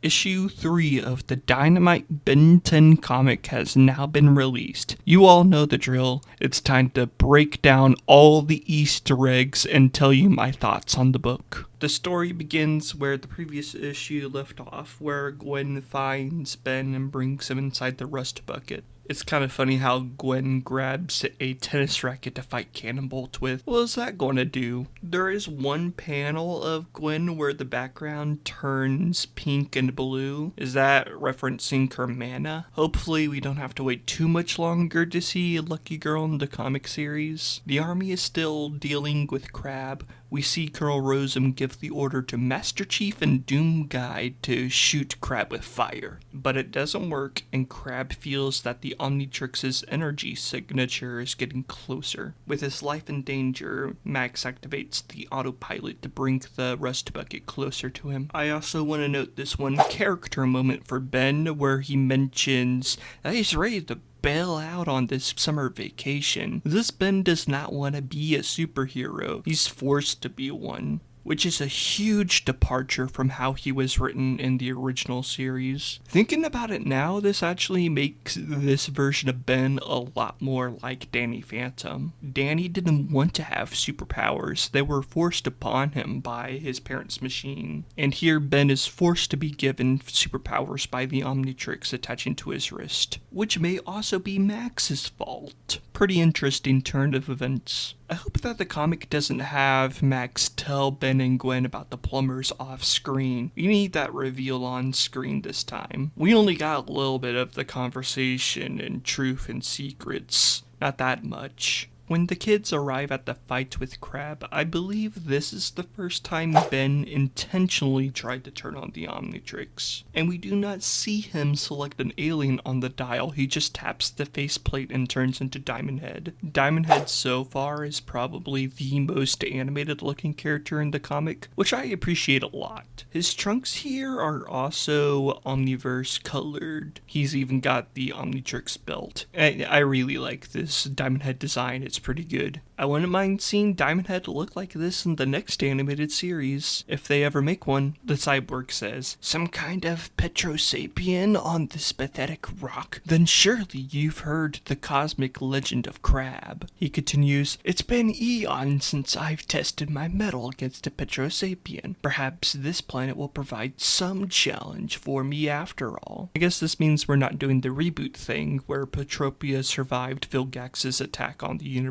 Issue 3 of the Dynamite Ben 10 comic has now been released. You all know the drill. It's time to break down all the Easter eggs and tell you my thoughts on the book. The story begins where the previous issue left off, where Gwen finds Ben and brings him inside the rust bucket. It's kind of funny how Gwen grabs a tennis racket to fight Cannonbolt with. What is that going to do? There is one panel of Gwen where the background turns pink and blue. Is that referencing her mana? Hopefully we don't have to wait too much longer to see Lucky Girl in the comic series. The army is still dealing with Crab. We see Colonel Rosem give the order to Master Chief and Doom Guide to shoot Crab with fire. But it doesn't work, and Crab feels that the Omnitrix's energy signature is getting closer. With his life in danger, Max activates the autopilot to bring the rust bucket closer to him. I also want to note this one character moment for Ben where he mentions that he's ready to bail out on this summer vacation. This Ben does not want to be a superhero. He's forced to be one, which is a huge departure from how he was written in the original series. Thinking about it now, this actually makes this version of Ben a lot more like Danny Phantom. Danny didn't want to have superpowers. They were forced upon him by his parents' machine. And here Ben is forced to be given superpowers by the Omnitrix attaching to his wrist, which may also be Max's fault. Pretty interesting turn of events. I hope that the comic doesn't have Max tell Ben and Gwen about the plumbers off screen. We need that reveal on screen this time. We only got a little bit of the conversation and truth and secrets. Not that much. When the kids arrive at the fight with Crab, I believe this is the first time Ben intentionally tried to turn on the Omnitrix. And we do not see him select an alien on the dial, he just taps the faceplate and turns into Diamond Head. Diamond Head so far is probably the most animated looking character in the comic, which I appreciate a lot. His trunks here are also Omniverse colored. He's even got the Omnitrix belt. I really like this Diamond Head design. It's pretty good. I wouldn't mind seeing Diamond Head look like this in the next animated series, if they ever make one. The cyborg says, "Some kind of Petrosapien on this pathetic rock? Then surely you've heard the cosmic legend of Crab." He continues, "It's been eons since I've tested my metal against a Petrosapien. Perhaps this planet will provide some challenge for me after all." I guess this means we're not doing the reboot thing where Petropia survived Vilgax's attack on the universe.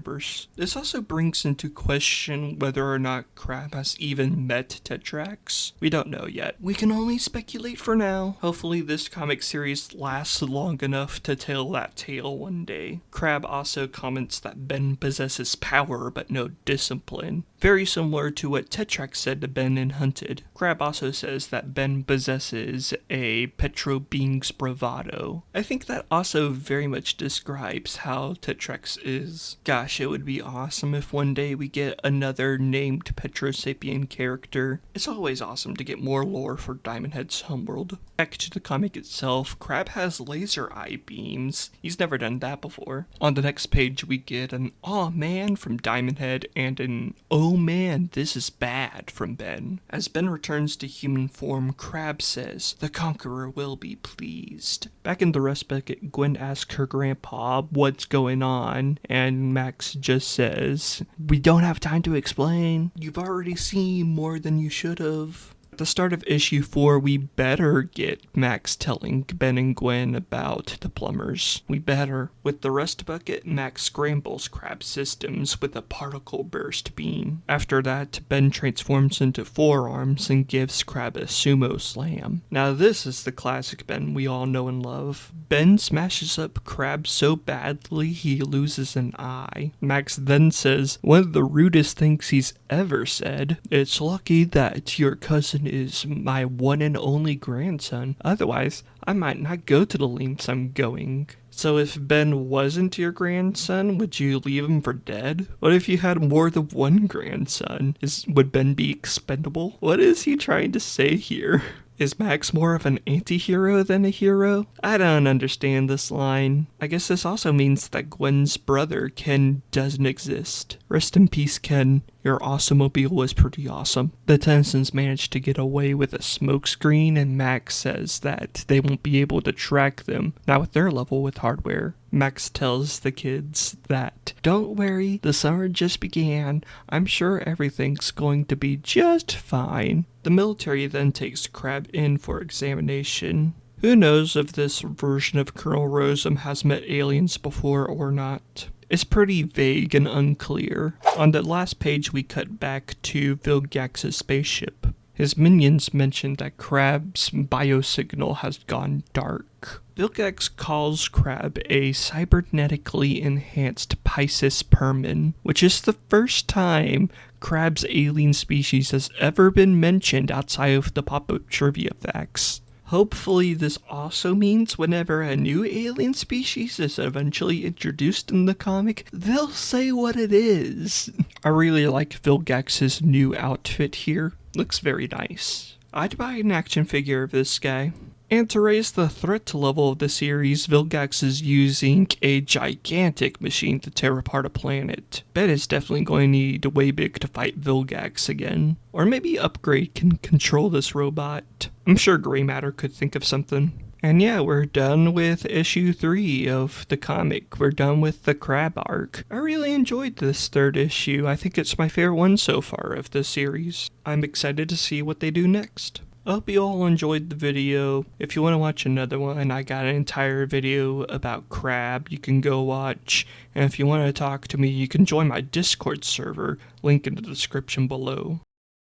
This also brings into question whether or not Crab has even met Tetrax. We don't know yet. We can only speculate for now. Hopefully this comic series lasts long enough to tell that tale one day. Crab also comments that Ben possesses power but no discipline, very similar to what Tetrax said to Ben in Hunted. Crab also says that Ben possesses a Petro being's bravado. I think that also very much describes how Tetrax is. Gosh, it would be awesome if one day we get another named Petrosapien character. It's always awesome to get more lore for Diamond Head's homeworld. Back to the comic itself, Crab has laser eye beams. He's never done that before. On the next page we get an "aw man" from Diamond Head and an "oh man, this is bad" from Ben. As Ben returns to human form, Crab says, "The Conqueror will be pleased." Back in the rust bucket, Gwen asks her grandpa what's going on, and Max just says, "We don't have time to explain. You've already seen more than you should have." At the start of issue 4, we better get Max telling Ben and Gwen about the plumbers. We better. With the rust bucket, Max scrambles Crab's systems with a particle burst beam. After that, Ben transforms into forearms and gives Crab a sumo slam. Now this is the classic Ben we all know and love. Ben smashes up Crab so badly he loses an eye. Max then says one of the rudest things he's ever said. "It's lucky that your cousin is my one and only grandson. Otherwise, I might not go to the lengths I'm going." So if Ben wasn't your grandson, would you leave him for dead? What if you had more than one grandson? Would Ben be expendable? What is he trying to say here? Is Max more of an anti-hero than a hero? I don't understand this line. I guess this also means that Gwen's brother, Ken, doesn't exist. Rest in peace, Ken. Your automobile was pretty awesome. The Tennysons managed to get away with a smokescreen, and Max says that they won't be able to track them, not with their level with hardware. Max tells the kids that, "Don't worry, the summer just began. I'm sure everything's going to be just fine." The military then takes Crab in for examination. Who knows if this version of Colonel Rosem has met aliens before or not? It's pretty vague and unclear. On the last page we cut back to Vilgax's spaceship. His minions mentioned that Crab's biosignal has gone dark. Vilgax calls Crab a cybernetically enhanced Pisces Permin, which is the first time Crab's alien species has ever been mentioned outside of the pop-up trivia facts. Hopefully this also means whenever a new alien species is eventually introduced in the comic, they'll say what it is. I really like Vilgax's new outfit here. Looks very nice. I'd buy an action figure of this guy. And to raise the threat level of the series, Vilgax is using a gigantic machine to tear apart a planet. Bet it's definitely going to need way big to fight Vilgax again. Or maybe Upgrade can control this robot. I'm sure Grey Matter could think of something. And yeah, we're done with issue 3 of the comic. We're done with the Crab arc. I really enjoyed this third issue. I think it's my favorite one so far of the series. I'm excited to see what they do next. I hope you all enjoyed the video. If you want to watch another one, I got an entire video about Crab you can go watch. And if you want to talk to me, you can join my Discord server, link in the description below.